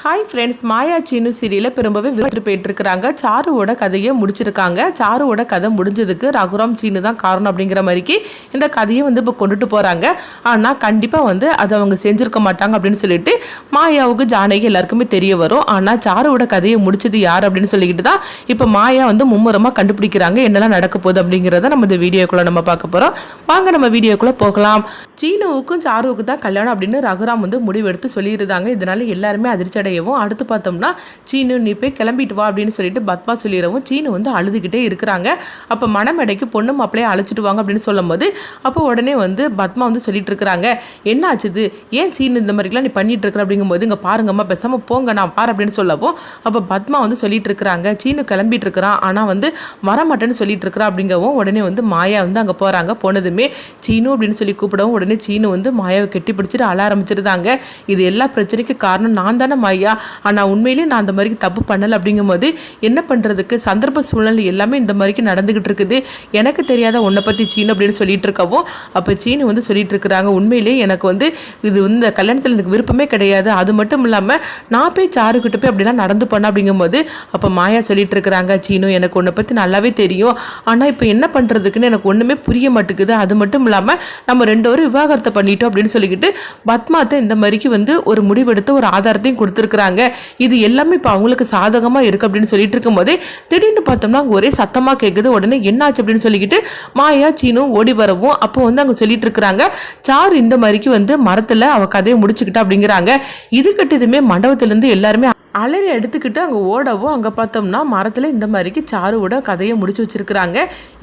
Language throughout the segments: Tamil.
ஹாய் ஃப்ரெண்ட்ஸ், மாயா சீனு சீரியலில் ரொம்பவே விரும்பி போயிட்டுருக்குறாங்க. சாருவோட கதையை முடிச்சிருக்காங்க. சாருவோட கதை முடிஞ்சதுக்கு ரகுராம் சீனு தான் காரணம் அப்படிங்கிற மாதிரிக்கு இந்த கதையை இப்போ கொண்டுட்டு போகிறாங்க. ஆனால் கண்டிப்பாக அதை அவங்க செஞ்சுருக்க மாட்டாங்க அப்படின்னு சொல்லிட்டு மாயாவுக்கு ஜானகி எல்லாருக்குமே தெரிய வரும். ஆனால் சாருவோட கதையை முடிச்சது யார் அப்படின்னு சொல்லிக்கிட்டு தான் இப்போ மாயா மும்முரமாக கண்டுபிடிக்கிறாங்க என்னெல்லாம் நடக்க போகுது அப்படிங்கிறத நம்ம இந்த வீடியோக்குள்ளே நம்ம பார்க்க போகிறோம். வாங்க நம்ம வீடியோக்குள்ளே போகலாம். சீனுவுக்கும் சாருவுக்கு தான் கல்யாணம் அப்படின்னு ரகுராம் முடிவெடுத்து சொல்லியிருந்தாங்க. இதனால எல்லாருமே அதிர்ச்சி அடையவும், அடுத்து பார்த்தோம்னா சீனு நீ போய் கிளம்பிட்டு வா அப்படின்னு சொல்லிட்டு பத்மா சொல்லிடவும் சீனு அழுதுகிட்டே இருக்கிறாங்க. அப்போ மணமேடைக்கு பொண்ணு மாப்பிளையே அழைச்சிட்டு வாங்க அப்படின்னு சொல்லும் போது அப்போ உடனே பத்மா சொல்லிட்டு இருக்கிறாங்க, என்ன ஆச்சுது, ஏன் சீனு இந்த மாதிரிலாம் நீ பண்ணிட்டு இருக்கிற அப்படிங்கும்போது இங்கே பாருங்கம்மா பேசாமல் போங்க நான் பாரு அப்படின்னு சொல்லவும் அப்போ பத்மா சொல்லிட்டு இருக்கிறாங்க, சீனு கிளம்பிட்டு இருக்கிறான் ஆனால் வரமாட்டேன்னு சொல்லிட்டு இருக்கிறான் அப்படிங்கவும் உடனே மாயா அங்கே போகிறாங்க. போனதுமே சீனு அப்படின்னு சொல்லி கூப்பிடவும் உடனே சீனு மாயாவை கெட்டி பிடிச்சிட்டு அழ ஆரம்பிச்சிருந்தாங்க. இது எல்லா பிரச்சனைக்கு காரணம் நான் தானே மாயா, ஆனால் உண்மையிலேயே நான் அந்த மாதிரி தப்பு பண்ணலை அப்படிங்கும்போது என்ன பண்ணுறதுக்கு, சந்தர்ப்ப சூழ்நிலை எல்லாமே இந்த மாதிரிக்கு நடந்துக்கிட்டு இருக்குது, எனக்கு தெரியாத உன்னை பற்றி சீனு அப்படின்னு சொல்லிட்டு இருக்கவும் அப்போ சீனு சொல்லிட்டு இருக்கிறாங்க, உண்மையிலேயே எனக்கு இது இந்த கல்யாணத்தில் எனக்கு விருப்பமே கிடையாது, அது மட்டும் இல்லாமல் நான் போய் சாருக்கிட்ட போய் அப்படிலாம் நடந்து பண்ண அப்படிங்கும்போது அப்போ மாயா சொல்லிட்டு இருக்கிறாங்க, சீனு எனக்கு உன்னை பற்றி நல்லாவே தெரியும், ஆனால் இப்போ என்ன பண்ணுறதுக்குன்னு எனக்கு ஒன்றுமே புரிய மாட்டேங்குது, அது மட்டும் இல்லாமல் நம்ம ரெண்டு பேரும் விவாகரத்தை பண்ணிட்டோம் அப்படின்னு சொல்லிக்கிட்டு பத்மாத்தை இந்த மாதிரிக்கு ஒரு முடிவெடுத்து ஒரு ஆதாரத்தையும் கொடுத்துருக்குறாங்க. இது எல்லாமே இப்போ அவங்களுக்கு சாதகமாக இருக்குது அப்படின்னு சொல்லிட்டு இருக்கும்போதே திடீர்னு பார்த்தோம்னா அங்கே ஒரே சத்தமாக கேட்குது. உடனே என்னாச்சு அப்படின்னு சொல்லிக்கிட்டு மாயா சீனு ஓடி வரவும் அப்போ அங்கே சொல்லிட்டு இருக்கிறாங்க, சாரு இந்த மாதிரிக்கு மரத்தில் அவ கதையை முடிச்சுக்கிட்டா அப்படிங்கிறாங்க. இது கட்டதுமே மண்டபத்திலேருந்து எல்லாருமே அலறி எடுத்துக்கிட்டு அங்கே ஓடவும் அங்கே பார்த்தோம்னா மரத்தில் இந்த மாதிரிக்கு சாருவோட கதையை முடிச்சு வச்சிருக்கிறாங்க.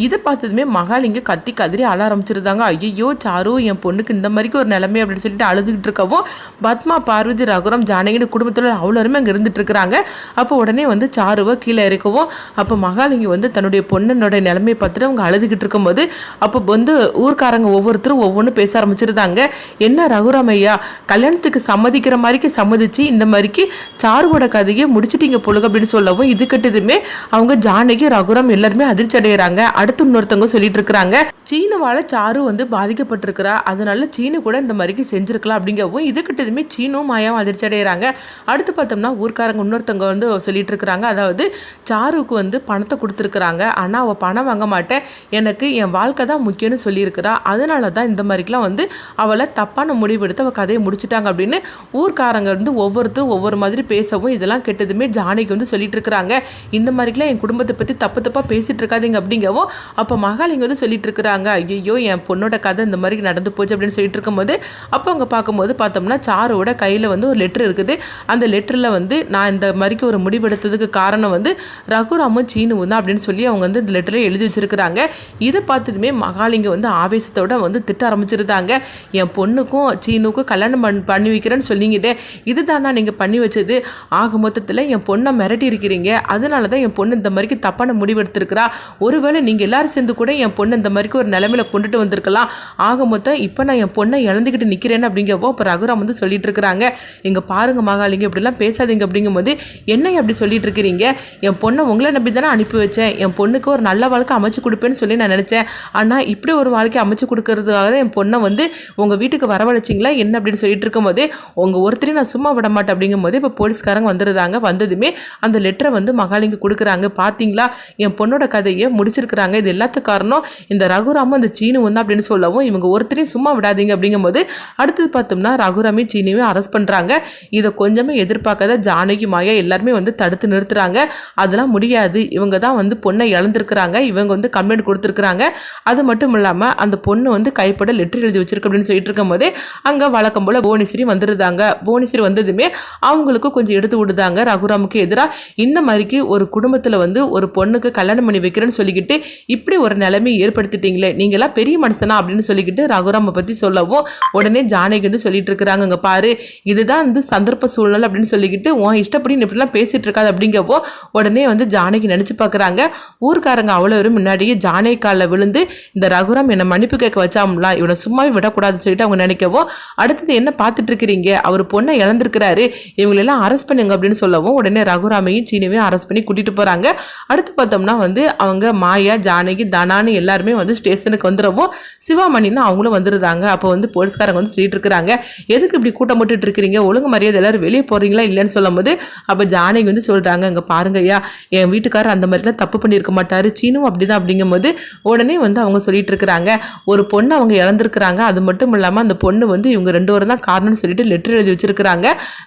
இதை பார்த்ததுமே மகாலிங்க கத்தி கதறி அழ ஆரம்பிச்சிருந்தாங்க. ஐயோ சாரு என் பொண்ணுக்கு இந்த மாதிரிக்கு ஒரு நிலைமை அப்படின்னு சொல்லிட்டு அழுதுகிட்டு இருக்கவும் பத்மா பார்வதி ரகுராம் ஜானகின்னு குடும்பத்தில் அவ்வளோருமே அங்கே இருந்துட்டு இருக்கிறாங்க. அப்போ உடனே சாருவை கீழே இறக்கவும் அப்போ மகாலிங்க தன்னுடைய பொண்ணனுடைய நிலைமையை பார்த்துட்டு அவங்க அழுதுகிட்டு இருக்கும்போது அப்போ ஊர்க்காரங்க ஒவ்வொருத்தரும் ஒவ்வொன்றும் பேச ஆரம்பிச்சிருந்தாங்க. என்ன ரகுராம் ஐயா, கல்யாணத்துக்கு சம்மதிக்கிற மாதிரிக்கு சம்மதிச்சு இந்த மாதிரிக்கு சாரு கதையை முடிச்சிட்டீங்க பொழுது அப்படின்னு சொல்லவும் இது கட்டதுமே அவங்க ஜானகி ரகுராம் எல்லாருமே அதிர்ச்சி அடைகிறாங்க. அடுத்து இன்னொருத்தவங்க சொல்லிட்டு இருக்கிறாங்க, சீனுவால சாரு பாதிக்கப்பட்டிருக்கிறா, அதனால சீனு கூட இந்த மாதிரிக்கு செஞ்சிருக்கலாம் அப்படிங்கவும் இது கிட்டதுமே சீனும் மாயாவும் அதிர்ச்சி அடைகிறாங்க. அடுத்து பார்த்தோம்னா ஊர்க்காரங்க இன்னொருத்தவங்க சொல்லிட்டு இருக்கிறாங்க, அதாவது சாருக்கு பணத்தை கொடுத்துருக்குறாங்க, ஆனால் அவள் பணம் வாங்க மாட்டேன், எனக்கு என் வாழ்க்கை தான் முக்கியம்னு சொல்லியிருக்கிறா, அதனால தான் இந்த மாதிரிக்கெலாம் அவளை தப்பான முடிவெடுத்து அவள் கதையை முடிச்சிட்டாங்க அப்படின்னு ஊர்க்காரங்க ஒவ்வொருத்தரும் ஒவ்வொரு மாதிரி பேசவும் இதெல்லாம் கெட்டதுமே ஜானகி சொல்லிட்டு இருக்கிறாங்க, இந்த மாதிரிக்கெல்லாம் என் குடும்பத்தை பற்றி தப்பாக பேசிட்டு இருக்காதீங்க அப்படிங்கவும் அப்போ மகாலிங்க சொல்லிட்டு இருக்கிறாங்க, ஐயோ என் பொண்ணோட கதை இந்த மாதிரி நடந்து போச்சு அப்படின்னு சொல்லிட்டு இருக்கும்போது அப்போ அவங்க பார்க்கும்போது பார்த்தோம்னா சாரோட கையில் ஒரு லெட்டர் இருக்குது. அந்த லெட்டரில் நான் இந்த மாதிரிக்கு ஒரு முடிவெடுத்ததுக்கு காரணம் ரகுராமும் சீனு தான் அப்படின்னு சொல்லி அவங்க இந்த லெட்டரை எழுதி வச்சிருக்கிறாங்க. இதை பார்த்ததுமே மகாலிங்க ஆவேசத்தோட திட்ட ஆரம்பிச்சிருந்தாங்க, என் பொண்ணுக்கும் சீனுக்கும் கல்யாணம் பண்ணி வைக்கிறேன்னு சொல்லிக்கிட்டே இதுதானா நீங்கள் பண்ணி வச்சது, ஆக மொத்தத்தில் என் பொண்ணை மிரட்டி இருக்கிறீங்க, அதனால தான் என் பொண்ணு இந்த மாதிரிக்கு தப்பான முடிவெடுத்திருக்கிறா, ஒருவேளை நீங்கள் எல்லாரும் சேர்ந்து கூட என் பொண்ணு இந்த மாதிரிக்கு ஒரு நிலைமையில கொண்டுட்டு வந்திருக்கலாம், ஆக மொத்தம் இப்போ நான் என் பொண்ணை இழந்துக்கிட்டு நிற்கிறேன்னு அப்படிங்கப்போ இப்போ ரகுராம் சொல்லிட்டு இருக்கிறாங்க, இங்கே பாருங்க மகாலிங்க இப்படிலாம் பேசாதீங்க அப்படிங்கும்போது என்ன அப்படி சொல்லிட்டு இருக்கிறீங்க, என் பொண்ணை உங்களை நம்பி தானே அனுப்பி வச்சேன், என் பொண்ணுக்கு ஒரு நல்ல வாழ்க்கை அமைச்சு கொடுப்பேன்னு சொல்லி நான் நினச்சேன், ஆனால் இப்படி ஒரு வாழ்க்கை அமைச்சு கொடுக்கறதுக்காக தான் என் பொண்ணை உங்கள் வீட்டுக்கு வரவழைச்சிங்களா என்ன அப்படின்னு சொல்லிட்டு இருக்கும்போது உங்கள் ஒருத்தரையும் நான் சும்மா விட மாட்டேன் அப்படிங்கும்போது இப்போ போலீஸ்காரங்க வந்துருந்தாங்க. வந்ததுமே அந்த லெட்டரை மகாலிங்க கொடுக்குறாங்க, பார்த்தீங்களா என் பொண்ணோட கதையை முடிச்சிருக்கிறாங்க, இது எல்லாத்துக்கும் காரணம் இந்த ரகுராமும் அந்த சீனு அப்படின்னு சொல்லவும் இவங்க ஒருத்தரையும் சும்மா விடாதீங்க அப்படிங்கும்போது அடுத்தது பார்த்தோம்னா ரகுராமையும் சீனியும் அரெஸ்ட் பண்ணுறாங்க. இதை கொஞ்சமே எதிர்பார்க்காத ஜானகி மாயா எல்லாருமே தடுத்து நிறுத்துறாங்க. அதெல்லாம் முடியாது, இவங்க தான் பொண்ணை இழந்திருக்கிறாங்க, இவங்க கம்ப்ளைண்ட் கொடுத்துருக்குறாங்க, அது மட்டும் இல்லாமல் அந்த பொண்ணு கைப்பட லெட்டர் எழுதி வச்சிருக்கு அப்படின்னு சொல்லிட்டு இருக்கும்போது அங்கே வழக்கம் போல் புவனேஸ்வரி வந்துருந்தாங்க. புவனேஸ்வரி வந்ததுமே அவங்களுக்கு கொஞ்சம் எடுத்து விடுதாங்க ரகுராமுக்கு எதிராக, இந்த மாதிரிக்கு ஒரு குடும்பத்தில் ஒரு பொண்ணுக்கு கல்யாணம் பண்ணி வைக்கிறேன்னு சொல்லிக்கிட்டு இப்படி ஒரு நிலைமையை ஏற்படுத்திட்டீங்களே, நீங்களாம் பெரிய மனுஷனா அப்படின்னு சொல்லிக்கிட்டு ரகுராமை பற்றி சொல்லவும் உடனே ஜானகி சொல்லிட்டு இருக்கிறாங்க, இங்கே பாரு இதுதான் சந்தர்ப்ப சூழ்நிலை அப்படின்னு சொல்லிக்கிட்டு உன் இஷ்டப்படி இப்படிலாம் பேசிட்டு இருக்காது அப்படிங்கப்போ உடனே ஜானகி நினச்சி பார்க்குறாங்க, ஊர்க்காரங்க அவ்வளோ முன்னாடியே ஜானகி காலில் விழுந்து இந்த ரகுராம் என்னை மன்னிப்பு கேட்க வச்சாமலாம், இவனை சும்மாவே விடக்கூடாதுன்னு சொல்லிட்டு அவங்க நினைக்கவும் அடுத்தது என்ன பார்த்துட்டு இருக்கிறீங்க, அவர் பொண்ணை இழந்திருக்கிறாரு, இவங்களெல்லாம் அரெஸ்ட் பண்ணி எங்க அப்படின்னு சொல்லவும் உடனே ரகுராமையும் சீனியையும் அரெஸ்ட் பண்ணி கூட்டிட்டு போறாங்க. அடுத்து பார்த்தோம்னா வந்து அவங்க மாயா, ஜானகி, தனான்னு எல்லாருமே வந்து ஸ்டேஷனுக்கு வந்துடவும் சிவாமணின்னு அவங்களும் வந்துருந்தாங்க. அப்போ வந்து போலீஸ்காரங்க வந்து சொல்லிட்டு இருக்கிறாங்க, எதுக்கு இப்படி கூட்டம் போட்டுட்டு இருக்கிறீங்க, ஒழுங்கு மரியாதை எல்லாரும் வெளியே போறீங்களா இல்லைன்னு சொல்லும் போது அப்போ ஜானகி வந்து சொல்றாங்க, இங்க பாருங்க ஐயா, என் வீட்டுக்காரர் அந்த மாதிரிலாம் தப்பு பண்ணியிருக்க மாட்டாரு, சீனும் அப்படிதான். அப்படிங்கும் போது உடனே வந்து அவங்க சொல்லிட்டு இருக்கிறாங்க, ஒரு பொண்ணு அவங்க இழந்திருக்கிறாங்க, அது மட்டும் இல்லாம அந்த பொண்ணு வந்து இவங்க 2 பேரும் தான் காரணம்னு சொல்லிட்டு லெட்டர் எழுதி வச்சிருக்கிறாங்க.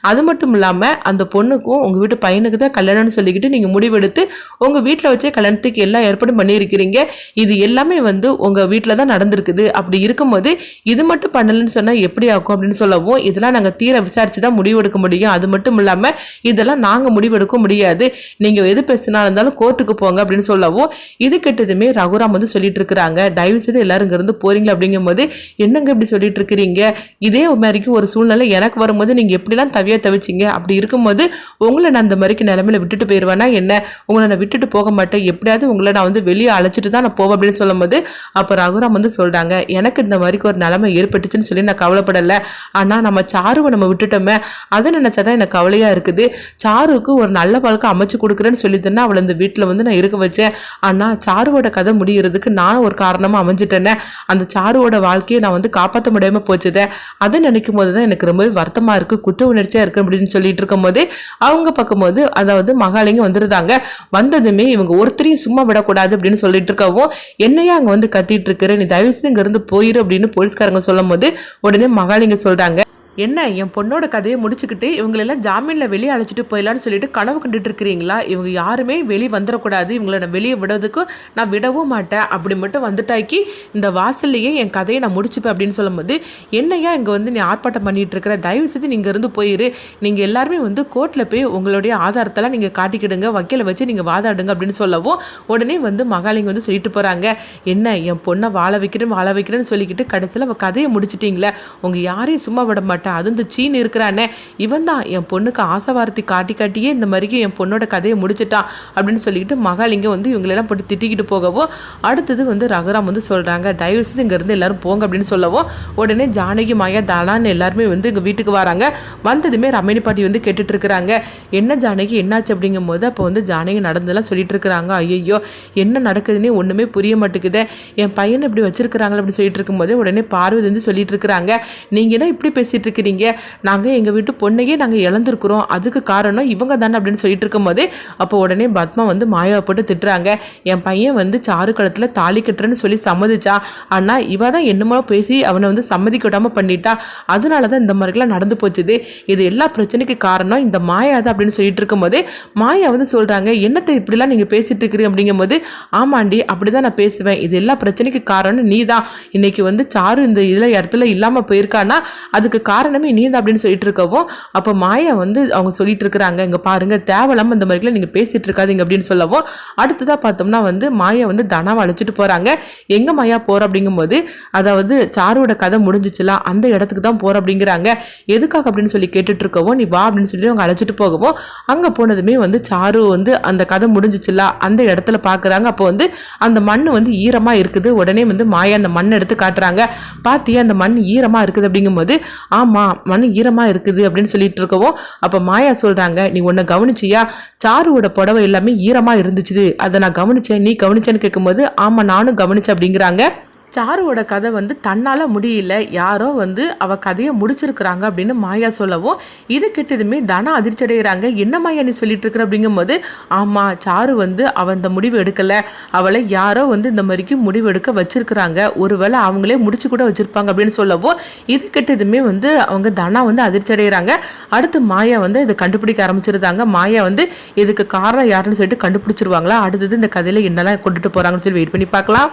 அது மட்டும் இல்லாம அந்த பொண்ணுக்கும் உங்க வீட்டு பையனுக்கு தான் கல்யாணம்னு சொல்லிக்கிட்டு நீங்க முடிவெடுத்து உங்க வீட்டில் வச்சே கல்யாணத்துக்கு எல்லா ஏற்பாடும் பண்ணியிருக்கிறீங்க. இது எல்லாமே வந்து உங்க வீட்டில் தான் நடந்திருக்குது. அப்படி இருக்கும்போது இது மட்டும் பண்ணலன்னு சொன்னா எப்படி ஆகும் அப்படின்னு சொல்லவும், இதெல்லாம் நாங்கள் தீர விசாரிச்சு தான் முடிவெடுக்க முடியும். அது மட்டும் இல்லாம இதெல்லாம் நாங்க முடிவெடுக்க முடியாது, நீங்க எது பேசினா இருந்தாலும் கோர்ட்டுக்கு போங்க அப்படின்னு சொல்லவும், இது கெட்டதுமே ரகுராம் வந்து சொல்லிட்டு இருக்கிறாங்க, தயவு செய்து எல்லாரும் இங்க இருந்து போறீங்களா அப்படிங்கும் போது, என்னங்க இப்படி சொல்லிட்டு இருக்கிறீங்க, இதே மாதிரிக்கு ஒரு சூழ்நிலை எனக்கு வரும்போது நீங்க எப்படிலாம் தவிச்சிங்க, அப்படி இருக்கும்போது உங்களை நான் அந்த மாதிரிக்கு நிலைமையில விட்டுட்டு போயிடுவேன்னா என்ன, உங்களை நான் விட்டுட்டு போக மாட்டேன், எப்படியாவது உங்களை நான் வந்து வெளியே அழைச்சிட்டு தான் நான் போவேன் அப்படின்னு சொல்லும் போது அப்ப ரகுராம் வந்து சொல்றாங்க, எனக்கு இந்த மாதிரிக்கு ஒரு நிலைமை ஏற்பட்டுச்சுன்னு சொல்லி நான் கவலைப்படல, ஆனா நம்ம சாருவை நம்ம விட்டுட்டோமே அதை நினைச்சாதான் எனக்கு கவலையா இருக்குது. சாருக்கு ஒரு நல்ல பழக்கம் அமைச்சு கொடுக்குறேன்னு சொல்லி தானே அவளை இந்த வீட்டுல வந்து நான் இருக்க வச்சேன். ஆனா சாருவோட கதை முடியறதுக்கு நானும் ஒரு காரணமா அமைஞ்சிட்டேனே, அந்த சாருவோட வாழ்க்கையை நான் வந்து காப்பாற்ற முடியாம போச்சுதே, அதை நினைக்கும் போதுதான் எனக்கு ரொம்பவே வருத்தமா இருக்கு, குற்ற உணர்ச்சியா இருக்கு அப்படின்னு சொல்லிட்டு இருக்கும் போது அவங்க பார்க்கும்போது அதாவது மகாலிங்க வந்துருந்தாங்க. வந்ததுமே இவங்க ஒருத்தரையும் சும்மா விடக்கூடாது அப்படின்னு சொல்லிட்டு இருக்கவும், என்னையா அங்க வந்து கத்திட்டு இருக்கிற, நீ தயவு செய்து இங்க இருந்து போயிரு அப்படின்னு போலீஸ்காரங்க சொல்லும் போது உடனே மகாலிங்க சொல்றாங்க, என்ன என் பொண்ணோட கதையை முடிச்சுக்கிட்டு இவங்களெல்லாம் ஜாமீனில் வெளியே அழைச்சிட்டு போயிடலான்னு சொல்லிட்டு கனவு கண்டுட்டு இருக்கிறீங்களா, இவங்க யாருமே வெளியே வந்துடக்கூடாது, இவங்களை நான் வெளியே விடுறதுக்கு நான் விடவும் மாட்டேன், அப்படி மட்டும் வந்துட்டாக்கி இந்த வாசல்லையே என் கதையை நான் முடிச்சுப்பேன் அப்படின்னு சொல்லும்போது, என்னையா இங்கே வந்து நீ ஆர்ப்பாட்டம் பண்ணிட்டு இருக்கிற, தயவு செய்து நீங்கள் இருந்து போயிரு, நீங்கள் எல்லாருமே வந்து கோர்ட்டில் போய் உங்களுடைய ஆதாரத்தெல்லாம் நீங்கள் காட்டிக்கிடுங்க, வக்கீலை வச்சு நீங்கள் வாதாடுங்க அப்படின்னு சொல்லவும் உடனே வந்து மகாலிங்க வந்து சொல்லிட்டு போகிறாங்க, என்ன என் பொண்ணை வாழ வைக்கிறேன்னு சொல்லிக்கிட்டு கடைசியில் அவள் கதையை முடிச்சிட்டிங்களே, உங்கள் யாரையும் சும்மா விட மாட்டேன், அது இந்த சீன் இருக்கிறானே இவன் தான் என் பொண்ணுக்கு ஆசைவார்த்தை காட்டியே இந்த மாதிரிக்கு என் பொண்ணோட கதையை முடிச்சிட்டான் அப்படின்னு சொல்லிட்டு மகாலிங்கம் வந்து இவங்களெல்லாம் போட்டு திட்டிக்கிட்டு போகவும், அடுத்தது வந்து ரகுராம் வந்து சொல்றாங்க, தயவு செய்து இங்க இருந்து எல்லாரும் போங்க அப்படின்னு சொல்லவும் உடனே ஜானகி, மாயா, தானான்னு எல்லாருமே வந்து இங்க வீட்டுக்கு வராங்க. வந்ததுமே ரமணி பாட்டி வந்து கேட்டுட்டு இருக்கிறாங்க, என்ன ஜானகி என்னாச்சு அப்படிங்கும் போது அப்போ வந்து ஜானகி நடந்ததெல்லாம் சொல்லிட்டு இருக்கிறாங்க, ஐயோ என்ன நடக்குதுன்னே ஒண்ணுமே புரிய மாட்டேங்குது, என் பையனை இப்படி வச்சிருக்கிறாங்களா அப்படின்னு சொல்லிட்டு இருக்கும்போது உடனே பார்வதி வந்து சொல்லிட்டு இருக்கிறாங்க, நீங்க என்ன இப்படி பேசிட்டு இருக்கிறீங்க, நாங்கள் எங்கள் வீட்டு பொண்ணையே நாங்கள் இழந்திருக்கிறோம், அதுக்கு காரணம் இவங்க தானே அப்படின்னு சொல்லிட்டு இருக்கும் போது அப்போ உடனே பத்மா வந்து மாயாவை போட்டு திட்டுறாங்க, என் பையன் வந்து சாரு கழுத்தில் தாலி கட்டுறேன்னு சொல்லி சம்மதிச்சா, ஆனால் இவ தான் என்னமோ பேசி அவனை வந்து சம்மதிக்க விடாம பண்ணிட்டா, அதனால தான் இந்த மாதிரிலாம் நடந்து போச்சுது, இது எல்லா பிரச்சனைக்கு காரணம் இந்த மாயா தான் அப்படின்னு சொல்லிட்டு இருக்கும் போது மாயா வந்து சொல்றாங்க, என்னத்தை இப்படிலாம் நீங்கள் பேசிட்டு இருக்கிறீங்க அப்படிங்கும் போது, ஆமாண்டி அப்படிதான் நான் பேசுவேன், இது எல்லா பிரச்சனைக்கு காரணம் நீ தான், இன்னைக்கு வந்து சாரு இந்த இதில் இடத்துல இல்லாமல் போயிருக்கானா அதுக்கு காரணமே நீ தான் அப்படின்னு சொல்லிட்டு இருக்கவும் அப்போ மாயா வந்து அவங்க சொல்லிட்டு இருக்கிறாங்க, இங்க பாருங்க தேவலாம இந்த மாதிரிலாம் நீங்க பேசிட்டு இருக்காதீங்க அப்படின்னு சொல்லவும், அடுத்ததா பார்த்தோம்னா வந்து மாயா வந்து தனாவை அழைச்சிட்டு போறாங்க. எங்க மாயா போற அப்படிங்கும் போது அதாவது சாருவோட கதை முடிஞ்சிச்சுல அந்த இடத்துக்கு தான் போற அப்படிங்கிறாங்க. எதுக்காக அப்படின்னு சொல்லி கேட்டுட்டு இருக்கவும், நீ வா அப்படின்னு சொல்லி அவங்க அழைச்சிட்டு போகவும் அங்க போனதுமே வந்து சாரு வந்து அந்த கதை முடிஞ்சிச்சுல அந்த இடத்துல பாக்குறாங்க. அப்போ வந்து அந்த மண் வந்து ஈரமா இருக்குது. உடனே வந்து மாயா அந்த மண் எடுத்து காட்டுறாங்க, பாத்தியா அந்த மண் ஈரமா இருக்குது அப்படிங்கும் போது, ஆமா மண் ஈரமா இருக்குது அப்படின்னு சொல்லிட்டு இருக்கவும் அப்ப மாயா சொல்றாங்க, நீ உன்னை கவனிச்சியா, சாருவோட புடவை எல்லாமே ஈரமா இருந்துச்சு, அதை நான் கவனிச்சேன், நீ கவனிச்சேன்னு கேட்கும்போது ஆமா நானும் கவனிச்சேன் அப்படிங்கிறாங்க. சாருவோட கதை வந்து தன்னால முடியல, யாரோ வந்து அவ கதையை முடிச்சிருக்கிறாங்க அப்படின்னு மாயா சொல்லவும் இது கிட்டதுமே தனா அதிர்ச்சி அடைகிறாங்க. என்ன மாயா நீ சொல்லிட்டு இருக்கிற அப்படிங்கும் போது, ஆமா சாரு வந்து அவ இந்த முடிவு எடுக்கல, அவளை யாரோ வந்து இந்த மாதிரிக்கு முடிவு எடுக்க வச்சிருக்கிறாங்க, ஒருவேளை அவங்களே முடிச்சு கூட வச்சிருப்பாங்க அப்படின்னு சொல்லவும் இது கிட்டதுமே வந்து அவங்க தனா வந்து அதிர்ச்சி அடைகிறாங்க. அடுத்து மாயா வந்து இதை கண்டுபிடிக்க ஆரம்பிச்சிருந்தாங்க. மாயா வந்து இதுக்கு காரணம் யாருன்னு சொல்லிட்டு கண்டுபிடிச்சிருவாங்களா, அடுத்தது இந்த கதையில என்னெல்லாம் கொண்டுட்டு போறாங்கன்னு சொல்லி வெயிட் பண்ணி பார்க்கலாம்.